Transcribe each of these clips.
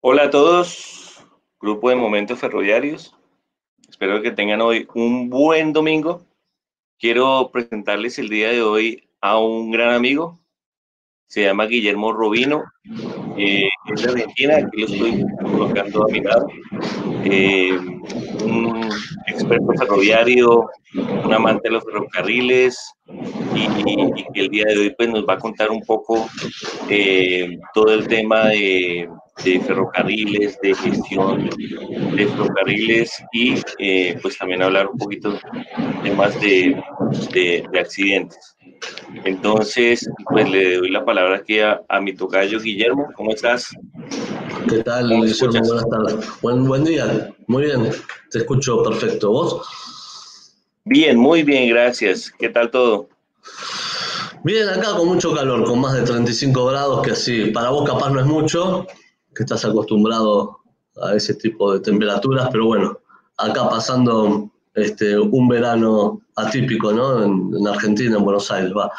Hola a todos, grupo de Momentos Ferroviarios. Espero que tengan hoy un buen domingo. Quiero presentarles el día de hoy a un gran amigo. Se llama Guillermo Robino. Es de Argentina. Aquí lo estoy colocando a mi lado. Eh, un experto ferroviario, un amante de los ferrocarriles y que el día de hoy pues, nos va a contar un poco todo el tema de ferrocarriles, de gestión de ferrocarriles y pues también hablar un poquito temas de accidentes. Entonces, pues le doy la palabra aquí a mi tocayo Guillermo. ¿Cómo estás? ¿Qué tal, ¿Cómo me Guillermo? escuchas? Buenas tardes. Buen día. Muy bien. Te escucho perfecto. ¿Vos? Bien, muy bien, gracias. ¿Qué tal todo? Bien, acá con mucho calor, con más de 35 grados, que así, para vos capaz no es mucho, que estás acostumbrado a ese tipo de temperaturas, pero bueno, acá pasando un verano atípico, ¿no? En Argentina, en Buenos Aires, va.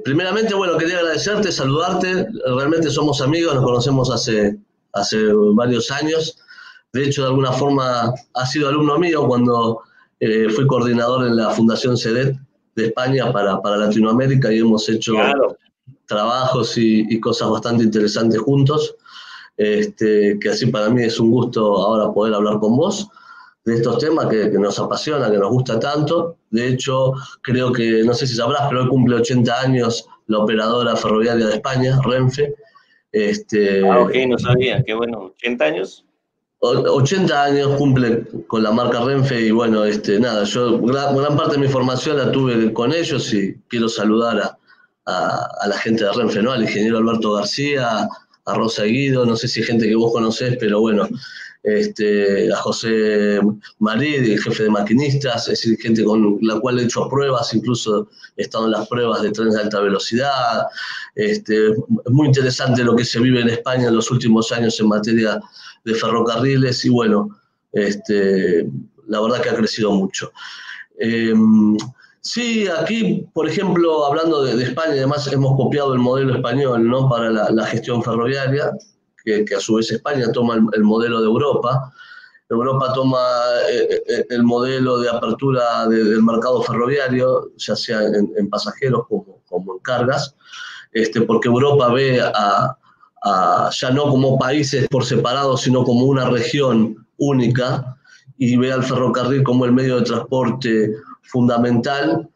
Primeramente, bueno, quería agradecerte, saludarte. Realmente somos amigos, nos conocemos hace varios años. De hecho, de alguna forma, has sido alumno mío cuando fui coordinador en la Fundación CEDET de España para Latinoamérica y hemos hecho Claro. trabajos y cosas bastante interesantes juntos. Que así para mí es un gusto ahora poder hablar con vos de estos temas que nos apasiona, que nos gusta tanto. De hecho, creo que, no sé si sabrás, pero hoy cumple 80 años la operadora ferroviaria de España, Renfe. Ah, ok, Este, no sabía. Qué bueno, 80 años. 80 años cumple con la marca Renfe y bueno, nada, yo gran parte de mi formación la tuve con ellos y quiero saludar a la gente de Renfe, ¿no? Al ingeniero Alberto García, a Rosa Guido, no sé si hay gente que vos conocés, pero bueno, a José Marí, jefe de maquinistas, es decir, gente con la cual he hecho pruebas, incluso he estado en las pruebas de trenes de alta velocidad. Es muy interesante lo que se vive en España en los últimos años en materia de ferrocarriles y bueno, la verdad que ha crecido mucho. Eh, sí, aquí, por ejemplo, hablando de España, además hemos copiado el modelo español, ¿no? Para la gestión ferroviaria, que a su vez España toma el modelo de Europa. Europa toma el modelo de apertura del mercado ferroviario, ya sea en pasajeros como en cargas, porque Europa ve ya no como países por separado, sino como una región única, y ve al ferrocarril como el medio de transporte fundamental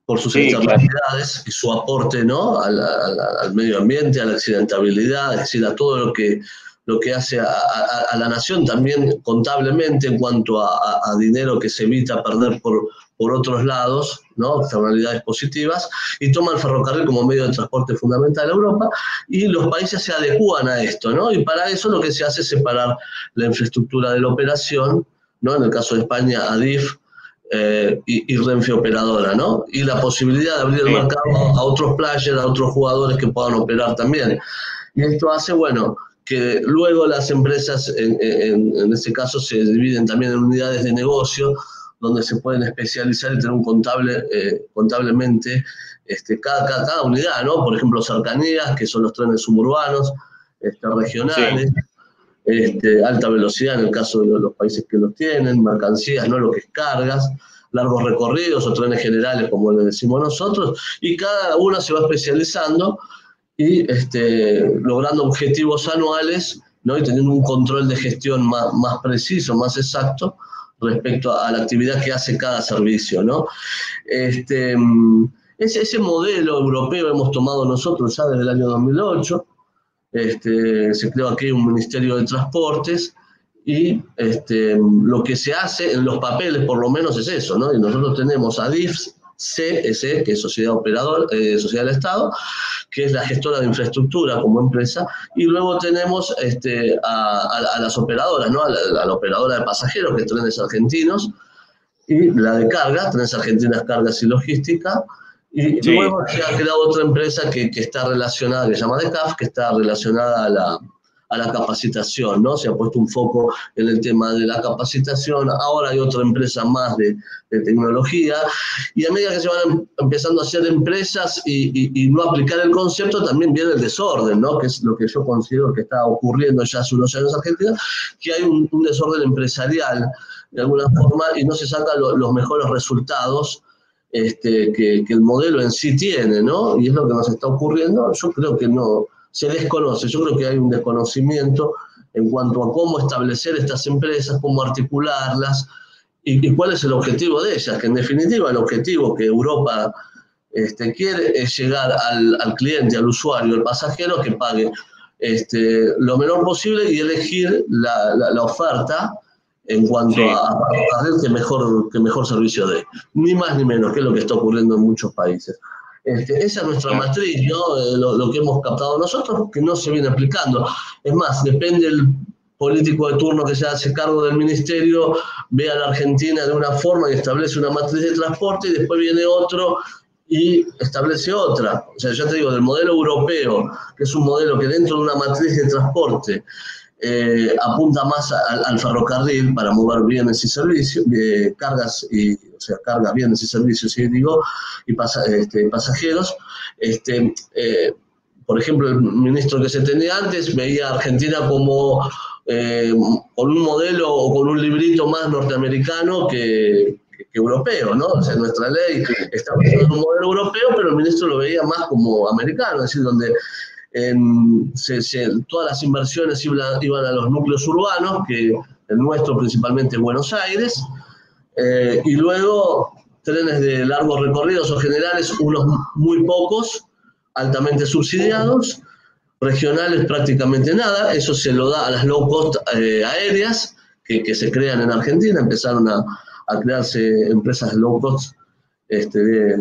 por sus Sí, claro. externalidades y su aporte, ¿no? Al medio ambiente, a la accidentabilidad, es decir, a todo lo que hace a la nación también contablemente en cuanto a dinero que se evita perder por otros lados, ¿no? Externalidades positivas, y toma el ferrocarril como medio de transporte fundamental a Europa, y los países se adecúan a esto, ¿no? Y para eso lo que se hace es separar la infraestructura de la operación, ¿no? En el caso de España, ADIF, y Renfe Operadora, ¿no? Y la posibilidad de abrir el Sí. mercado a otros players, a otros jugadores que puedan operar también. Y esto hace, bueno, que luego las empresas, en ese caso, se dividen también en unidades de negocio, donde se pueden especializar y tener un contablemente cada unidad, ¿no? Por ejemplo, cercanías, que son los trenes suburbanos, Sí. regionales, alta velocidad en el caso de los países que los tienen, mercancías, no lo que es cargas, largos recorridos o trenes generales, como le decimos nosotros, y cada una se va especializando y logrando objetivos anuales, ¿no? Y teniendo un control de gestión más preciso, más exacto respecto a la actividad que hace cada servicio, ¿no? Este, ese modelo europeo hemos tomado nosotros ya desde el año 2008. Se creó aquí un Ministerio de Transportes y lo que se hace en los papeles por lo menos es eso, ¿no? Y nosotros tenemos a DIFS, CSE, que es Sociedad Operador, Sociedad del Estado, que es la gestora de infraestructura como empresa, y luego tenemos a las operadoras, ¿no? A la operadora de pasajeros, que es Trenes Argentinos, y la de carga, Trenes Argentinas Cargas y Logística, y Sí. luego se ha creado otra empresa que está relacionada, que se llama DECAF, que está relacionada a la capacitación, ¿no? Se ha puesto un foco en el tema de la capacitación, ahora hay otra empresa más de tecnología, y a medida que se van empezando a hacer empresas y no aplicar el concepto, también viene el desorden, ¿no? Que es lo que yo considero que está ocurriendo ya hace unos años en Argentina, que hay un desorden empresarial, de alguna forma, y no se sacan los mejores resultados que el modelo en sí tiene, ¿no? Y es lo que nos está ocurriendo. Yo creo que no se desconoce, yo creo que hay un desconocimiento en cuanto a cómo establecer estas empresas, cómo articularlas y cuál es el objetivo de ellas, que en definitiva el objetivo que Europa quiere es llegar al cliente, al usuario, al pasajero, que pague lo menor posible y elegir la oferta en cuanto a que mejor servicio dé. Ni más ni menos, que es lo que está ocurriendo en muchos países. Esa es nuestra matriz, ¿no? Lo que hemos captado nosotros, que no se viene aplicando. Es más, depende del político de turno que se hace cargo del ministerio, ve a la Argentina de una forma y establece una matriz de transporte, y después viene otro y establece otra. O sea, ya te digo, del modelo europeo, que es un modelo que dentro de una matriz de transporte apunta más al ferrocarril para mover bienes y servicios, cargas, bienes y servicios, y pasajeros. Por ejemplo, el ministro que se tenía antes veía a Argentina como con un modelo o con un librito más norteamericano que europeo, ¿no? O sea, nuestra ley está basada en un modelo europeo, pero el ministro lo veía más como americano, es decir, donde todas las inversiones iban a los núcleos urbanos, que el nuestro principalmente es Buenos Aires, y luego trenes de largos recorridos o generales, unos muy pocos, altamente subsidiados, regionales prácticamente nada, eso se lo da a las low cost aéreas que se crean en Argentina, empezaron a crearse empresas low cost de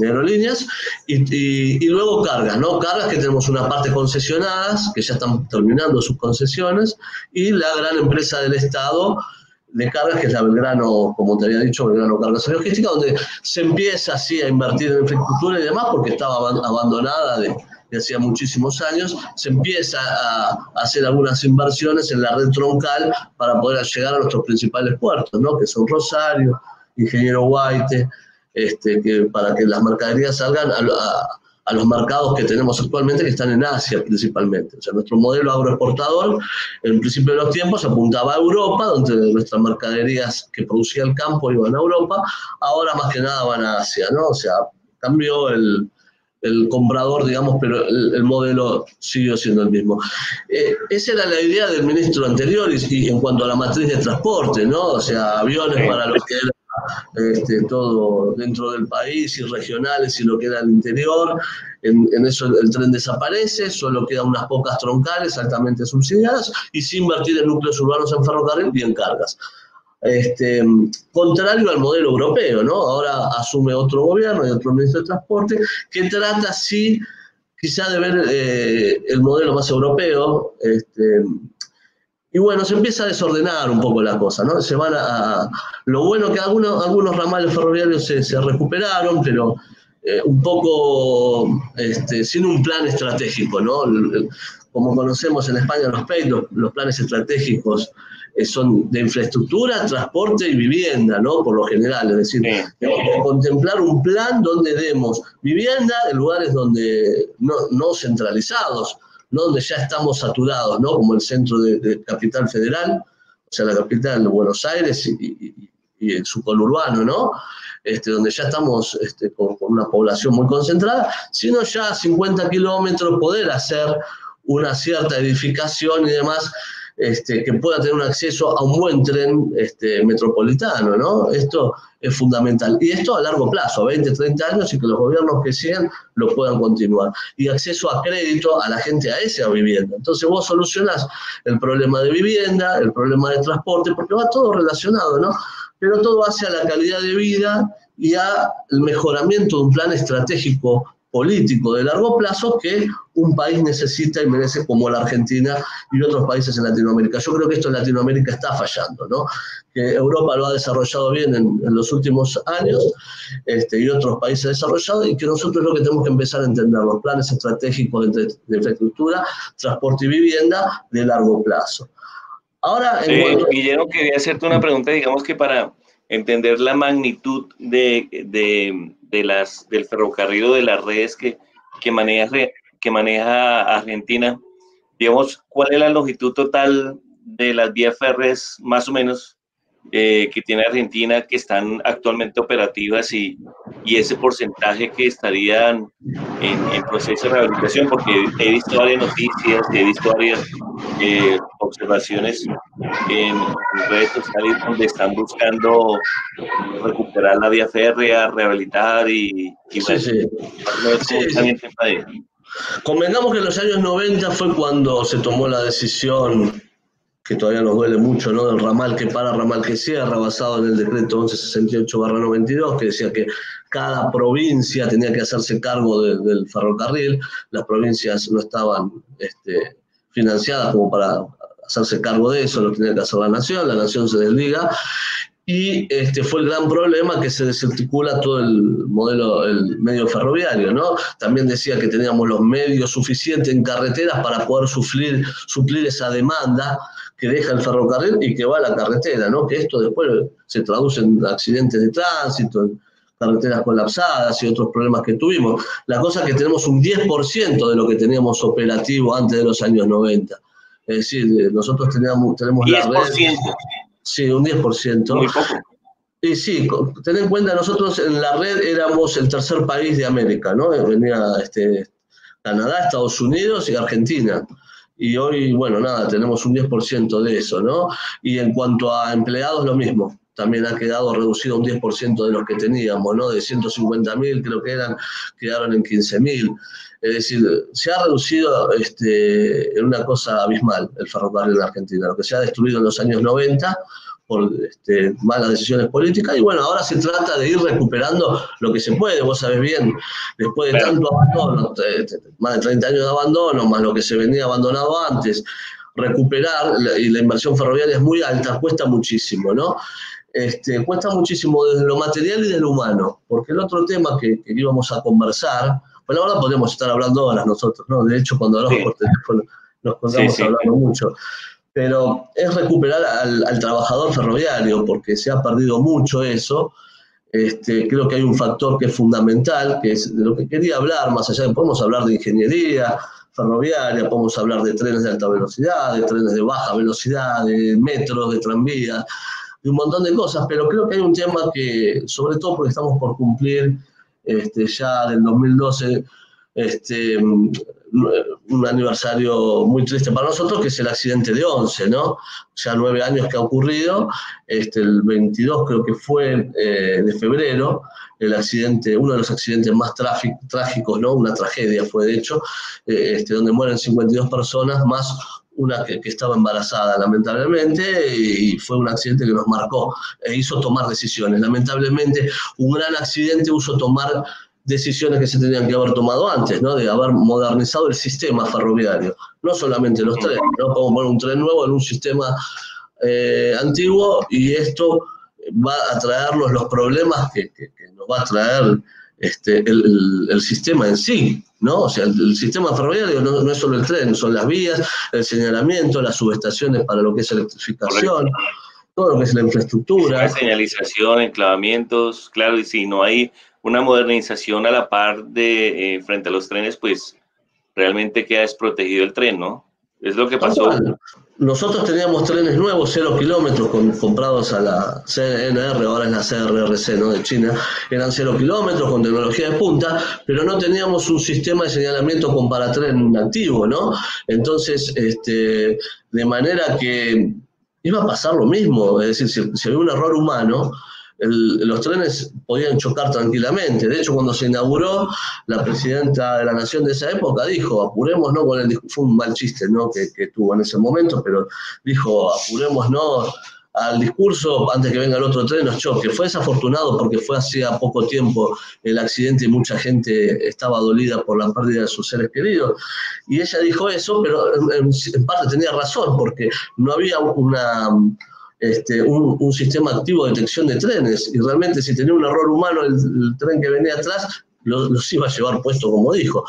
aerolíneas, y luego cargas, ¿no? Cargas que tenemos una parte concesionadas, que ya están terminando sus concesiones, y la gran empresa del Estado de cargas, que es la Belgrano, como te había dicho, Belgrano Cargas y Logística, donde se empieza así a invertir en infraestructura y demás, porque estaba abandonada de hacía muchísimos años. Se empieza a hacer algunas inversiones en la red troncal para poder llegar a nuestros principales puertos, ¿no? Que son Rosario, Ingeniero Guaite, para que las mercaderías salgan a los mercados que tenemos actualmente, que están en Asia principalmente. O sea, nuestro modelo agroexportador, en principio de los tiempos, apuntaba a Europa, donde nuestras mercaderías que producía el campo iban a Europa, ahora más que nada van a Asia, ¿no? O sea, cambió el comprador, digamos, pero el modelo siguió siendo el mismo. Esa era la idea del ministro anterior, y en cuanto a la matriz de transporte, ¿no? O sea, aviones para lo que era todo dentro del país, y regionales y lo que era el interior. En eso el tren desaparece, solo quedan unas pocas troncales altamente subsidiadas, y sin invertir en núcleos urbanos en ferrocarril y en cargas. Contrario al modelo europeo, ¿no? Ahora asume otro gobierno y otro ministro de Transporte que trata, sí, quizá de ver el modelo más europeo, y bueno, se empieza a desordenar un poco la cosa, ¿no? Se van lo bueno que algunos ramales ferroviarios se recuperaron, pero un poco sin un plan estratégico, ¿no? Como conocemos en España los PEI, los planes estratégicos son de infraestructura, transporte y vivienda, ¿no? Por lo general, es decir, tenemos que contemplar un plan donde demos vivienda en lugares donde no centralizados, ¿no? Donde ya estamos saturados, ¿no? Como el centro de Capital Federal, o sea, la capital de Buenos Aires y el suburbano, ¿no? Donde ya estamos con una población muy concentrada, sino ya a 50 kilómetros poder hacer una cierta edificación y demás, que pueda tener un acceso a un buen tren metropolitano, ¿no? Esto es fundamental. Y esto a largo plazo, a 20, 30 años, y que los gobiernos que sigan lo puedan continuar. Y acceso a crédito a la gente a esa vivienda. Entonces vos solucionás el problema de vivienda, el problema de transporte, porque va todo relacionado, ¿no? Pero todo hacia la calidad de vida y al mejoramiento de un plan estratégico político de largo plazo que un país necesita y merece, como la Argentina y otros países en Latinoamérica. Yo creo que esto en Latinoamérica está fallando, ¿no? Que Europa lo ha desarrollado bien en los últimos años, y otros países desarrollados, y que nosotros lo que tenemos que empezar a entender, los planes estratégicos de infraestructura, transporte y vivienda de largo plazo. Ahora, Guillermo, quería hacerte una pregunta, digamos que para entender la magnitud del ferrocarril o de las redes que maneja Argentina, digamos, ¿cuál es la longitud total de las vías férreas, más o menos, que tiene Argentina, que están actualmente operativas y ese porcentaje que estarían en proceso de rehabilitación? Porque he visto varias noticias, he visto varias observaciones en redes sociales donde están buscando recuperar la vía férrea, rehabilitar y bueno, sí. Convengamos que en los años 90 fue cuando se tomó la decisión, que todavía nos duele mucho, ¿no?, del ramal que para, ramal que cierra, basado en el decreto 1168/92, que decía que cada provincia tenía que hacerse cargo del ferrocarril. Las provincias no estaban financiadas como para hacerse cargo de eso, lo tenía que hacer la nación se desliga, y fue el gran problema que se desarticula todo el modelo, el medio ferroviario, ¿no? También decía que teníamos los medios suficientes en carreteras para poder suplir esa demanda que deja el ferrocarril y que va a la carretera, ¿no? Que esto después se traduce en accidentes de tránsito, en carreteras colapsadas y otros problemas que tuvimos. La cosa es que tenemos un 10% de lo que teníamos operativo antes de los años 90. Es decir, nosotros tenemos 10%. La red. Sí, un 10%. Muy poco. Y sí, ten en cuenta, nosotros en la red éramos el tercer país de América, ¿no? Venía Canadá, Estados Unidos y Argentina. Y hoy, bueno, nada, tenemos un 10% de eso, ¿no? Y en cuanto a empleados, lo mismo. También ha quedado reducido un 10% de los que teníamos, ¿no? De 150.000, creo que quedaron en 15.000. Es decir, se ha reducido en una cosa abismal el ferrocarril en Argentina, lo que se ha destruido en los años 90 por malas decisiones políticas, y bueno, ahora se trata de ir recuperando lo que se puede. Vos sabés bien, después de tanto abandono, más de 30 años de abandono, más lo que se venía abandonado antes, recuperar, y la inversión ferroviaria es muy alta, cuesta muchísimo, ¿no? Cuesta muchísimo desde lo material y desde lo humano, porque el otro tema que íbamos a conversar, bueno, ahora podemos estar hablando horas nosotros, ¿no? De hecho, cuando hablamos por teléfono nos contamos hablando mucho. Pero es recuperar al trabajador ferroviario, porque se ha perdido mucho eso. Creo que hay un factor que es fundamental, que es de lo que quería hablar, más allá de, podemos hablar de ingeniería ferroviaria, podemos hablar de trenes de alta velocidad, de trenes de baja velocidad, de metros, de tranvías, de un montón de cosas, pero creo que hay un tema que, sobre todo porque estamos por cumplir ya del 2012, un aniversario muy triste para nosotros, que es el accidente de Once, ¿no? Ya 9 años que ha ocurrido, el 22 creo que fue de febrero, el accidente, uno de los accidentes más trágicos, ¿no? Una tragedia fue, de hecho, donde mueren 52 personas, más una que estaba embarazada, lamentablemente, y fue un accidente que nos marcó e hizo tomar decisiones. Lamentablemente, un gran accidente hizo tomar decisiones que se tenían que haber tomado antes, ¿no? De haber modernizado el sistema ferroviario, no solamente los trenes, ¿no? Podemos poner un tren nuevo en un sistema antiguo, y esto va a traernos los problemas que nos va a traer el sistema en sí, ¿no? O sea, el sistema ferroviario no es solo el tren, son las vías, el señalamiento, las subestaciones para lo que es electrificación. Correcto. Todo lo que es la infraestructura. La señalización, enclavamientos, claro, y si no hay una modernización a la par de frente a los trenes, pues realmente queda desprotegido el tren, ¿no? Es lo que pasó. Nosotros teníamos trenes nuevos, 0 kilómetros, comprados a la CNR, ahora es la CRRC, ¿no?, de China. Eran 0 kilómetros con tecnología de punta, pero no teníamos un sistema de señalamiento con paratren activo, ¿no? Entonces, de manera que iba a pasar lo mismo, es decir, si había un error humano, los trenes podían chocar tranquilamente. De hecho, cuando se inauguró, la presidenta de la Nación de esa época dijo, apurémonos con fue un mal chiste, ¿no?, que tuvo en ese momento, pero dijo, apurémonos al discurso antes que venga el otro tren nos choque. Fue desafortunado porque fue hacía poco tiempo el accidente y mucha gente estaba dolida por la pérdida de sus seres queridos. Y ella dijo eso, pero en parte tenía razón, porque no había un sistema activo de detección de trenes, y realmente si tenía un error humano el tren que venía atrás, los iba a llevar puesto, como dijo.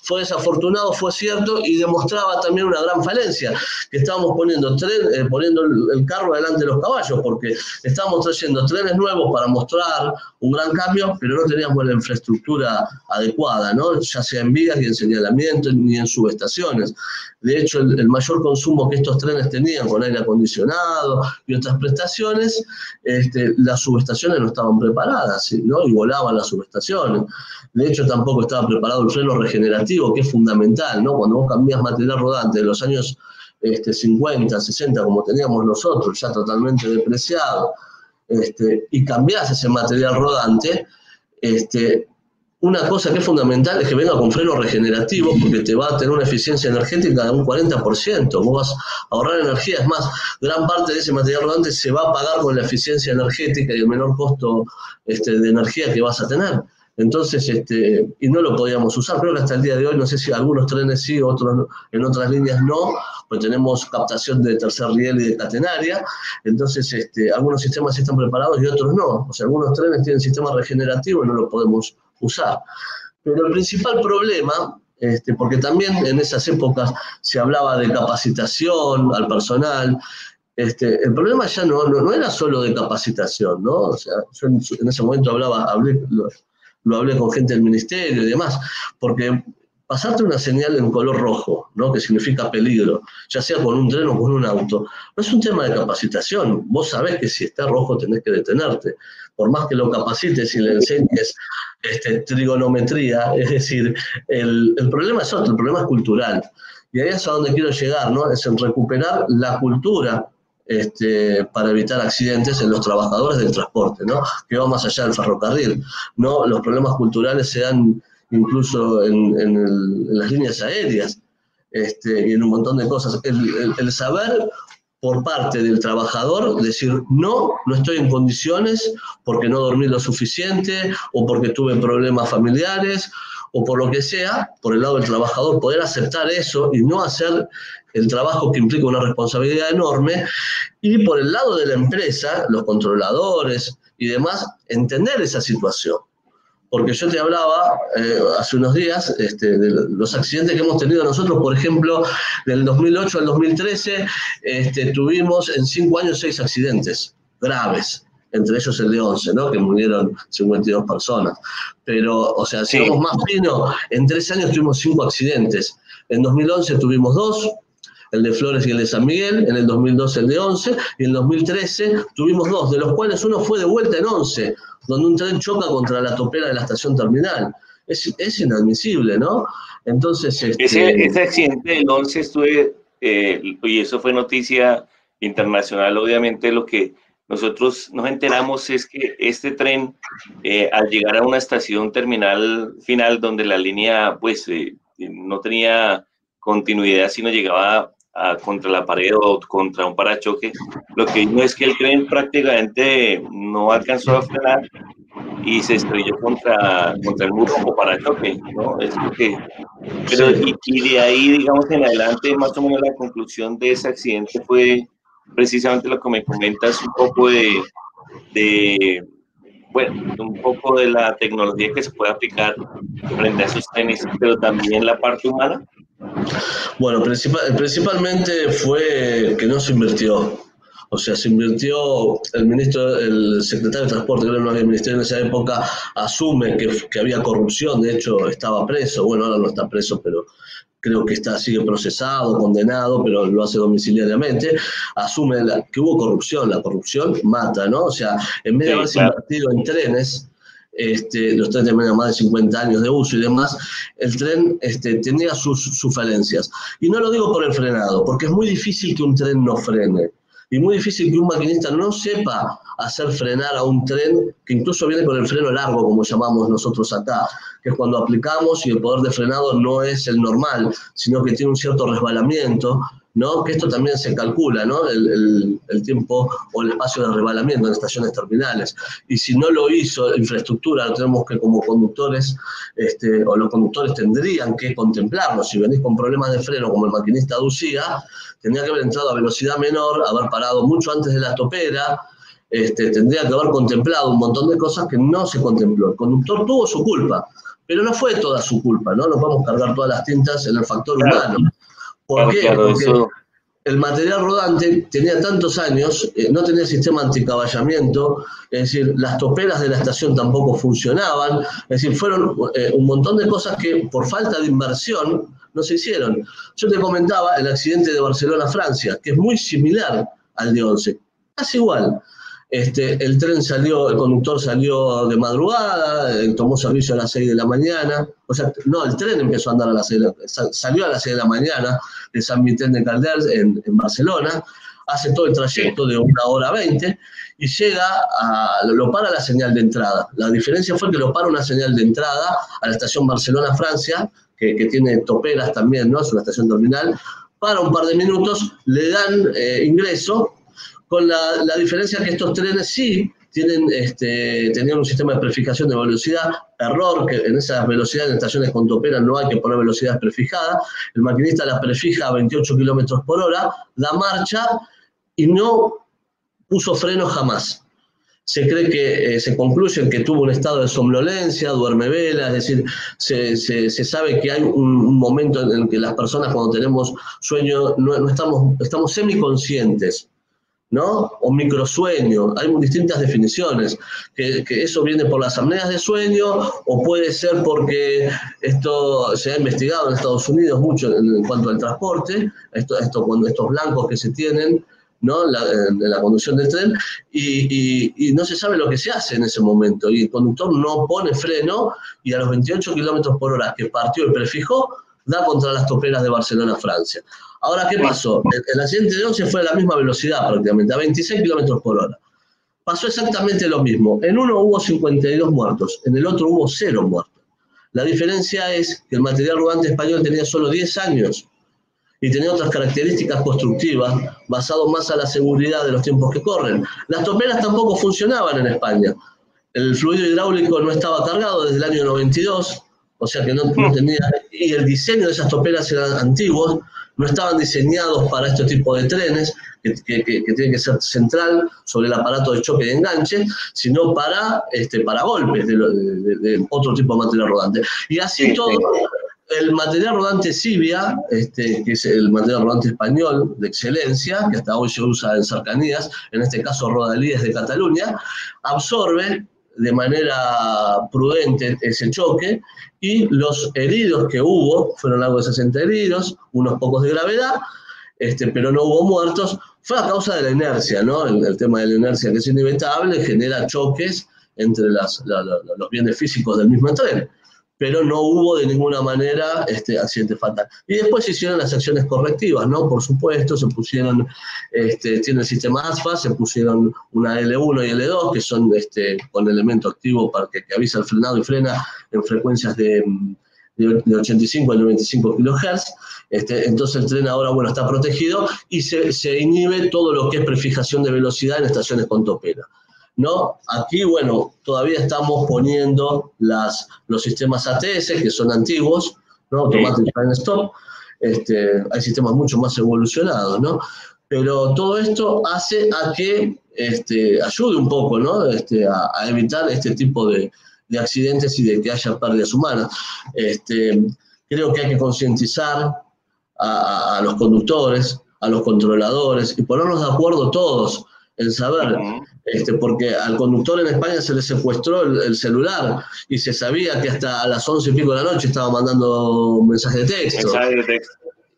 Fue desafortunado, fue cierto, y demostraba también una gran falencia, que estábamos poniendo el carro delante de los caballos, porque estábamos trayendo trenes nuevos para mostrar un gran cambio, pero no teníamos la infraestructura adecuada, ¿no? Ya sea en vías, ni en señalamiento, ni en subestaciones. De hecho, el mayor consumo que estos trenes tenían, con aire acondicionado y otras prestaciones, las subestaciones no estaban preparadas, ¿no? Y volaban las subestaciones. De hecho, tampoco estaba preparado el freno regenerativo, que es fundamental, ¿no? Cuando vos cambias material rodante de los años 50, 60, como teníamos nosotros, ya totalmente depreciado, y cambiás ese material rodante, una cosa que es fundamental es que venga con freno regenerativo, porque te va a tener una eficiencia energética de un 40%. Vos vas a ahorrar energía. Es más, gran parte de ese material rodante se va a pagar con la eficiencia energética y el menor costo de energía que vas a tener. Entonces, y no lo podíamos usar. Creo que hasta el día de hoy, no sé si algunos trenes sí, otros en otras líneas no, pues tenemos captación de tercer riel y de catenaria. Entonces, algunos sistemas están preparados y otros no. O sea, algunos trenes tienen sistema regenerativo y no lo podemos usar. Pero el principal problema, porque también en esas épocas se hablaba de capacitación al personal, el problema ya no era solo de capacitación, ¿no? O sea, yo en ese momento lo hablé con gente del ministerio y demás, porque pasarte una señal en color rojo, ¿no? Que significa peligro, ya sea con un tren o con un auto, no es un tema de capacitación. Vos sabés que si está rojo tenés que detenerte. Por más que lo capacites y le enseñes trigonometría, es decir, el problema es otro, el problema es cultural. Y ahí es a donde quiero llegar, ¿no? Es en recuperar la cultura para evitar accidentes en los trabajadores del transporte, ¿no? Que va más allá del ferrocarril, ¿no? Los problemas culturales se dan incluso en las líneas aéreas, y en un montón de cosas. El saber por parte del trabajador decir, no estoy en condiciones porque no dormí lo suficiente, o porque tuve problemas familiares, o por lo que sea, por el lado del trabajador, poder aceptar eso y no hacer el trabajo que implica una responsabilidad enorme, y por el lado de la empresa, los controladores y demás, entender esa situación. Porque yo te hablaba hace unos días de los accidentes que hemos tenido nosotros. Por ejemplo, del 2008 al 2013 tuvimos en 5 años 6 accidentes graves, entre ellos el de 11, ¿no? Que murieron 52 personas. Pero, o sea, si vamos más fino, en 3 años tuvimos 5 accidentes. En 2011 tuvimos 2, el de Flores y el de San Miguel, en el 2012 el de 11, y en el 2013 tuvimos 2, de los cuales uno fue de vuelta en 11, donde un tren choca contra la topera de la estación terminal. Es inadmisible, ¿no? Entonces, Ese accidente del 11 y eso fue noticia internacional, obviamente. Lo que nosotros nos enteramos es que este tren, al llegar a una estación terminal final donde la línea pues no tenía continuidad, sino llegaba contra la pared o contra un parachoque, lo que vimos es que el tren prácticamente no alcanzó a frenar y se estrelló contra el muro o parachoque, ¿no? Es lo que, pero y de ahí, digamos, en adelante, más o menos la conclusión de ese accidente fue precisamente lo que me comentas, un poco un poco de la tecnología que se puede aplicar frente a esos trenes, pero también la parte humana. Bueno, principalmente fue que no se invirtió. O sea, se invirtió, el secretario de Transporte, creo que no había ministerio en esa época, asume que había corrupción. De hecho estaba preso, bueno, ahora no está preso, pero creo que sigue procesado, condenado, pero lo hace domiciliariamente. Asume que hubo corrupción. La corrupción mata, ¿no? O sea, en vez de haberse invertido en trenes, los trenes tenían más de 50 años de uso y demás, el tren tenía sus falencias. Y no lo digo por el frenado, porque es muy difícil que un tren no frene. Y muy difícil que un maquinista no sepa hacer frenar a un tren que incluso viene con el freno largo, como llamamos nosotros acá, que es cuando aplicamos y el poder de frenado no es el normal, sino que tiene un cierto resbalamiento, ¿no? Que esto también se calcula, ¿no? El tiempo o el espacio de rebalamiento en estaciones terminales. Y si no lo hizo infraestructura, tenemos que como conductores, o los conductores tendrían que contemplarlo. Si venís con problemas de freno, como el maquinista aducía, tendría que haber entrado a velocidad menor, haber parado mucho antes de la topera, tendría que haber contemplado un montón de cosas que no se contempló. El conductor tuvo su culpa, pero no fue toda su culpa, ¿no? No podemos cargar todas las tintas en el factor humano. ¿Por qué? Claro, Porque eso. el material rodante tenía tantos años, no tenía sistema anticaballamiento, es decir, las toperas de la estación tampoco funcionaban, es decir, fueron un montón de cosas que por falta de inversión no se hicieron. Yo te comentaba el accidente de Barcelona-Francia, que es muy similar al de Once, casi igual. El tren salió, el conductor salió de madrugada, tomó servicio a las 6 de la mañana, o sea, no, el tren empezó a andar a las 6, salió a las 6 de la mañana de San Vicente de Calders en Barcelona, hace todo el trayecto de 1 hora 20 y llega lo para la señal de entrada. La diferencia fue que lo para una señal de entrada a la estación Barcelona-Francia, que tiene toperas también, ¿no? Es una estación terminal, para un par de minutos, le dan ingreso, con la diferencia que estos trenes sí tenían un sistema de prefijación de velocidad, error, que en esas velocidades en estaciones con topera no hay que poner velocidades prefijadas, el maquinista las prefija a 28 kilómetros por hora, da marcha y no puso freno jamás. Se cree que se concluye en que tuvo un estado de somnolencia, duerme vela, es decir, se sabe que hay un momento en el que las personas cuando tenemos sueño no estamos semiconscientes, ¿no? O microsueño, hay distintas definiciones, que eso viene por las apneas de sueño o puede ser porque esto se ha investigado en Estados Unidos mucho en cuanto al transporte, cuando estos blancos que se tienen, ¿no? En la conducción del tren, y no se sabe lo que se hace en ese momento, y el conductor no pone freno, y a los 28 kilómetros por hora que partió y prefijó, da contra las toperas de Barcelona-Francia. Ahora, ¿qué pasó? El accidente de Once fue a la misma velocidad prácticamente, a 26 kilómetros por hora. Pasó exactamente lo mismo. En uno hubo 52 muertos, en el otro hubo 0 muertos. La diferencia es que el material rodante español tenía solo 10 años y tenía otras características constructivas basado más a la seguridad de los tiempos que corren. Las toperas tampoco funcionaban en España. El fluido hidráulico no estaba cargado desde el año 92, o sea que no tenía, y el diseño de esas toperas eran antiguos, no estaban diseñados para este tipo de trenes, que tiene que ser central sobre el aparato de choque y enganche, sino para golpes de otro tipo de material rodante. Y así todo, el material rodante Civia, que es el material rodante español de excelencia, que hasta hoy se usa en cercanías, en este caso Rodalíes de Cataluña, absorbe de manera prudente ese choque, y los heridos que hubo, fueron algo de 60 heridos, unos pocos de gravedad, pero no hubo muertos, fue a causa de la inercia, ¿no? El tema de la inercia, que es inevitable, genera choques entre los bienes físicos del mismo tren, pero no hubo de ninguna manera accidente fatal. Y después se hicieron las acciones correctivas, ¿no? Por supuesto, se pusieron, tiene el sistema ASFA, se pusieron una L1 y L2, que son con elemento activo para que avisa el frenado y frena en frecuencias de 85 a 95 kHz. Entonces el tren ahora, bueno, está protegido y se inhibe todo lo que es prefijación de velocidad en estaciones con topera, ¿no? Aquí, bueno, todavía estamos poniendo los sistemas ATS, que son antiguos, ¿no? Automatic Train Stop. Hay sistemas mucho más evolucionados, ¿no? Pero todo esto hace a que ayude un poco, ¿no? A evitar este tipo de accidentes y de que haya pérdidas humanas. Creo que hay que concientizar a los conductores, a los controladores, y ponernos de acuerdo todos en saber, porque al conductor en España se le secuestró el celular y se sabía que hasta a las 11 y pico de la noche estaba mandando mensajes de texto.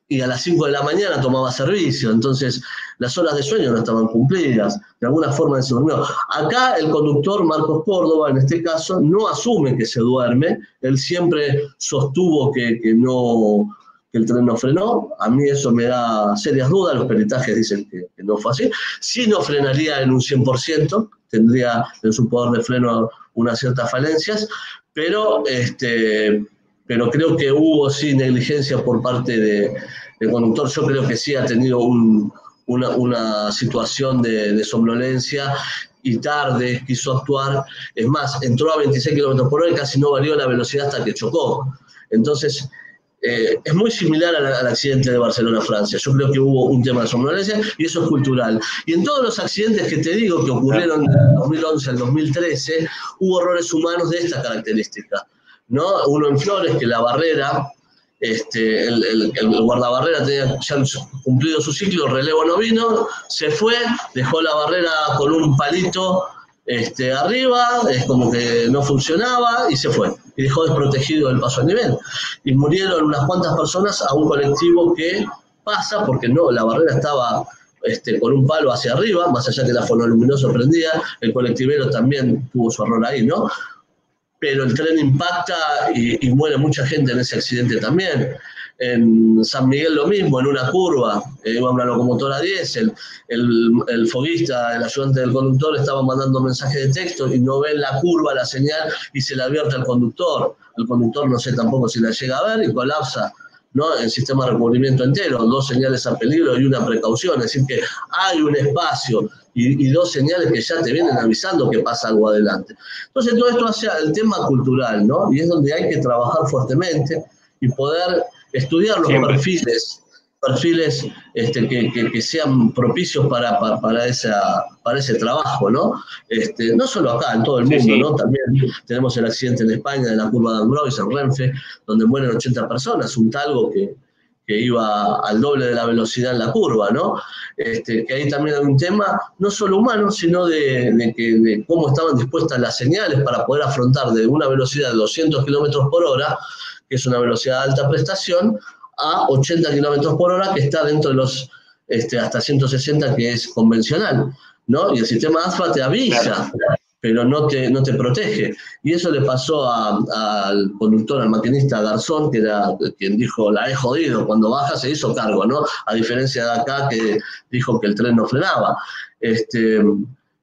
Y a las 5 de la mañana tomaba servicio, entonces las horas de sueño no estaban cumplidas, de alguna forma se durmió. Acá el conductor, Marcos Córdoba, en este caso, no asume que se duerme, él siempre sostuvo que el tren no frenó, a mí eso me da serias dudas, los peritajes dicen que no fue así, sí no frenaría en un 100%, tendría en su poder de freno unas ciertas falencias, pero creo que hubo sí negligencia por parte el conductor yo creo que sí ha tenido una situación de somnolencia y tarde quiso actuar. Es más, entró a 26 kilómetros por hora y casi no varió la velocidad hasta que chocó. Entonces, es muy similar al accidente de Barcelona, Francia. Yo creo que hubo un tema de somnolencia y eso es cultural. Y en todos los accidentes que te digo que ocurrieron del 2011 al 2013, hubo errores humanos de esta característica, ¿no? Uno en Flores, que la barrera, el guardabarrera tenía ya cumplido su ciclo, relevo no vino, se fue, dejó la barrera con un palito arriba, es como que no funcionaba y se fue. Y dejó desprotegido el paso a nivel. Y murieron unas cuantas personas a un colectivo que pasa, porque no, la barrera estaba con un palo hacia arriba, más allá que la fonoluminoso prendía, el colectivero también tuvo su error ahí, ¿no? Pero el tren impacta y muere mucha gente en ese accidente también. En San Miguel lo mismo, en una curva, iba una locomotora diésel, el foguista, el ayudante del conductor estaba mandando mensajes de texto y no ve en la curva la señal y se la advierte al conductor. El conductor no sé tampoco si la llega a ver y colapsa, ¿no? El sistema de recubrimiento entero, 2 señales a peligro y una precaución, es decir que hay un espacio y 2 señales que ya te vienen avisando que pasa algo adelante. Entonces todo esto hace el tema cultural, ¿no? Y es donde hay que trabajar fuertemente y poder estudiar los perfiles que sean propicios para ese trabajo, ¿no? No solo acá, en todo el mundo, sí. ¿No? También tenemos el accidente en España de la curva de Ambroise, en Renfe, donde mueren 80 personas, un talgo que iba al doble de la velocidad en la curva, ¿no? Que ahí también hay un tema, no solo humano, sino de cómo estaban dispuestas las señales para poder afrontar de una velocidad de 200 kilómetros por hora, que es una velocidad de alta prestación, a 80 kilómetros por hora, que está dentro de los hasta 160, que es convencional, ¿no? Y el sistema ASFA te avisa, pero no te protege. Y eso le pasó al conductor, al maquinista Garzón, que era quien dijo, la he jodido, cuando baja se hizo cargo, ¿no? A diferencia de acá, que dijo que el tren no frenaba.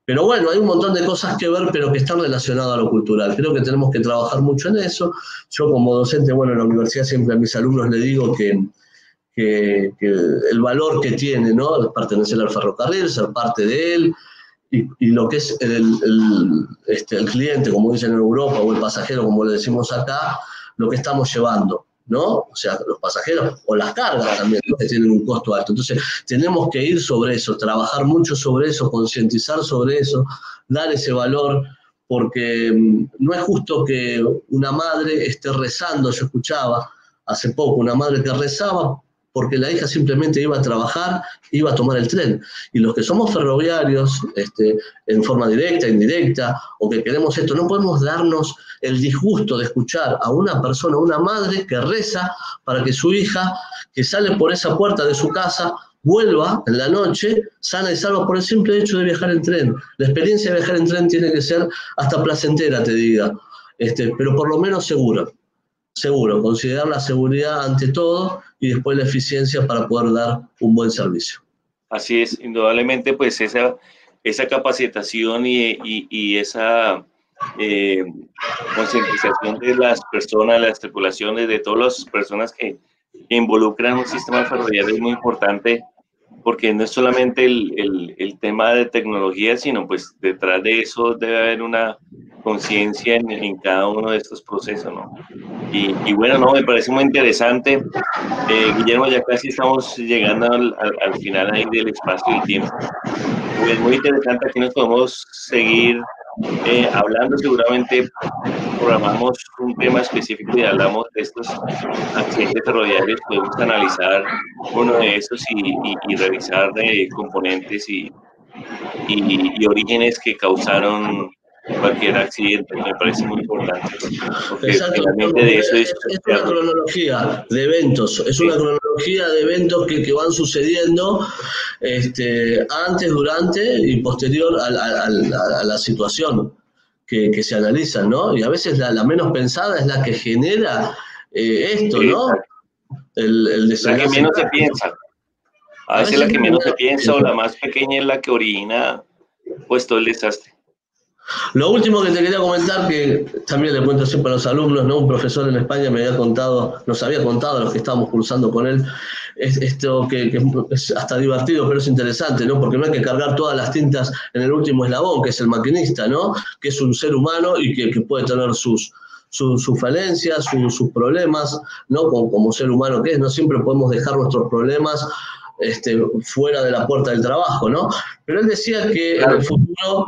Pero bueno, hay un montón de cosas que ver, pero que están relacionadas a lo cultural. Creo que tenemos que trabajar mucho en eso. Yo como docente, bueno, en la universidad siempre a mis alumnos les digo que el valor que tiene, ¿no? Pertenecer al ferrocarril, ser parte de él, y lo que es el cliente, como dicen en Europa, o el pasajero, como le decimos acá, lo que estamos llevando, ¿no? O sea, los pasajeros o las cargas también, ¿no? Que tienen un costo alto. Entonces, tenemos que ir sobre eso, trabajar mucho sobre eso, concientizar sobre eso, dar ese valor, porque no es justo que una madre esté rezando. Yo escuchaba hace poco una madre que rezaba porque la hija simplemente iba a trabajar, iba a tomar el tren. Y los que somos ferroviarios, en forma directa, indirecta, o que queremos esto, no podemos darnos el disgusto de escuchar a una persona, una madre que reza para que su hija, que sale por esa puerta de su casa, vuelva en la noche sana y salva por el simple hecho de viajar en tren. La experiencia de viajar en tren tiene que ser hasta placentera, te diga, pero por lo menos segura. Seguro, considerar la seguridad ante todo y después la eficiencia para poder dar un buen servicio. Así es, indudablemente, pues esa capacitación y esa concientización de las personas, las tripulaciones, de todas las personas que involucran un sistema ferroviario es muy importante, porque no es solamente el tema de tecnología, sino pues detrás de eso debe haber una conciencia en cada uno de estos procesos, ¿no? Y bueno, no, me parece muy interesante. Guillermo, ya casi estamos llegando al final ahí del espacio y el tiempo. Es muy interesante, aquí nos podemos seguir hablando. Seguramente programamos un tema específico y hablamos de estos accidentes ferroviarios. Podemos analizar uno de esos y revisar componentes y orígenes que causaron cualquier accidente. Me parece muy importante, porque finalmente de eso es una cronología de eventos, es una cronología de eventos que van sucediendo antes, durante y posterior a la situación que se analiza, ¿no? Y a veces la menos pensada es la que genera esto, ¿no? La que menos se piensa. A veces la que menos se piensa o la más pequeña es la que origina pues todo el desastre. Lo último que te quería comentar, que también le cuento siempre a los alumnos, ¿no? Un profesor en España nos había contado a los que estábamos cursando con él, es esto que es hasta divertido, pero es interesante, ¿no? Porque no hay que cargar todas las tintas en el último eslabón, que es el maquinista, ¿no? Que es un ser humano y que puede tener sus falencias, sus problemas, ¿no? Como ser humano que es, no siempre podemos dejar nuestros problemas fuera de la puerta del trabajo, ¿no? Pero él decía que en el futuro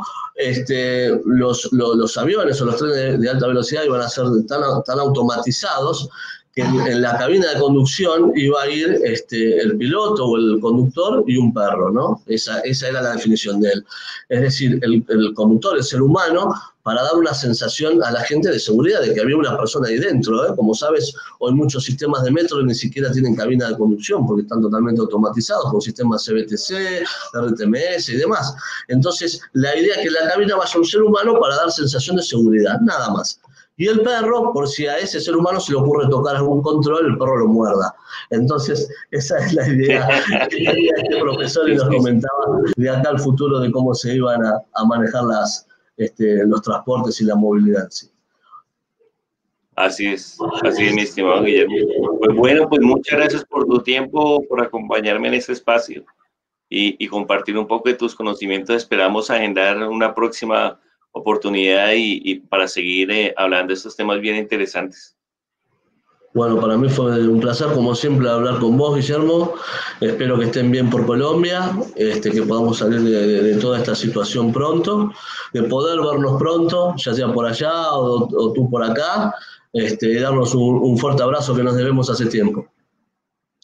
los aviones o los trenes de alta velocidad iban a ser tan automatizados que en la cabina de conducción iba a ir el piloto o el conductor y un perro, ¿no? Esa era la definición de él. Es decir, el conductor, el ser humano, para dar una sensación a la gente de seguridad, de que había una persona ahí dentro, ¿eh? Como sabes, hoy muchos sistemas de metro ni siquiera tienen cabina de conducción, porque están totalmente automatizados, con sistemas CBTC, RTMS y demás. Entonces, la idea es que la cabina vaya un ser humano para dar sensación de seguridad, nada más. Y el perro, por si a ese ser humano se le ocurre tocar algún control, el perro lo muerda. Entonces, esa es la idea que tenía este profesor y nos comentaba de acá al futuro de cómo se iban a manejar los transportes y la movilidad. Sí. Así es, mi estimado Guillermo. Pues bueno, pues muchas gracias por tu tiempo, por acompañarme en este espacio y compartir un poco de tus conocimientos. Esperamos agendar una próxima oportunidad y para seguir hablando de estos temas bien interesantes. Bueno, para mí fue un placer, como siempre, hablar con vos, Guillermo. Espero que estén bien por Colombia, que podamos salir de toda esta situación pronto, de poder vernos pronto, ya sea por allá o tú por acá, y darnos un fuerte abrazo que nos debemos hace tiempo.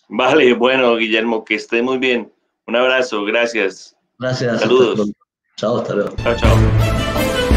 Vale, bueno, Guillermo, que estés muy bien. Un abrazo, gracias. Gracias. Saludos. Chao, hasta luego. Chao, chao.